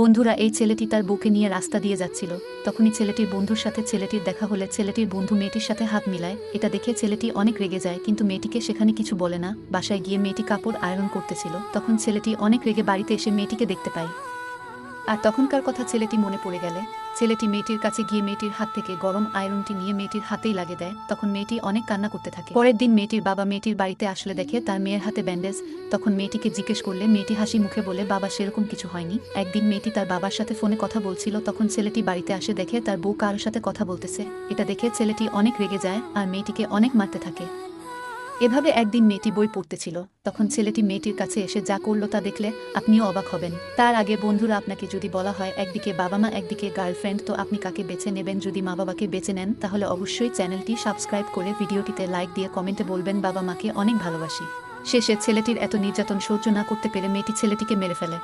বন্ধুরা, এই ছেলেটি তার বউকে নিয়ে রাস্তা দিয়ে যাচ্ছিল। তখনই ছেলেটির বন্ধুর সাথে ছেলেটির দেখা হলে ছেলেটির বন্ধু মেয়েটির সাথে হাত মিলায়। এটা দেখে ছেলেটি অনেক রেগে যায়, কিন্তু মেয়েটিকে সেখানে কিছু বলে না। বাসায় গিয়ে মেয়েটি কাপড় আয়রন করতেছিল, তখন ছেলেটি অনেক রেগে বাড়িতে এসে মেয়েটিকে দেখতে পায়। আর তখনকার কথা ছেলেটি মনে পড়ে গেলে ছেলেটি মেয়েটির কাছে গিয়ে মেয়েটির হাত থেকে গরম আয়রনটি নিয়ে মেয়েটির হাতেই লাগিয়ে দেয়। তখন মেয়েটি অনেক কান্না করতে থাকে। পরের দিন মেয়েটির বাবা মেয়েটির বাড়িতে আসলে দেখে তার মেয়ের হাতে ব্যান্ডেজ। তখন মেয়েটিকে জিজ্ঞেস করলে মেয়েটি হাসি মুখে বলে, বাবা, সেরকম কিছু হয়নি। একদিন মেয়েটি তার বাবার সাথে ফোনে কথা বলছিল, তখন ছেলেটি বাড়িতে আসে দেখে তার বউ কারোর সাথে কথা বলতেছে। এটা দেখে ছেলেটি অনেক রেগে যায় আর মেয়েটিকে অনেক মারতে থাকে। এভাবে একদিন মেয়েটি বই পড়তেছিল, তখন ছেলেটি মেয়েটির কাছে এসে যা করলো তা দেখলে আপনিও অবাক হবেন। তার আগে বন্ধুরা, আপনাকে যদি বলা হয় একদিকে বাবা মা একদিকে গার্লফ্রেন্ড, তো আপনি কাকে বেছে নেবেন? যদি মা বাবাকে বেছে নেন তাহলে অবশ্যই চ্যানেলটি সাবস্ক্রাইব করে ভিডিওটিতে লাইক দিয়ে কমেন্টে বলবেন বাবা মাকে অনেক ভালোবাসি। শেষে ছেলেটির এত নির্যাতন সহ্য না করতে পেরে মেয়েটি ছেলেটিকে মেরে ফেলে।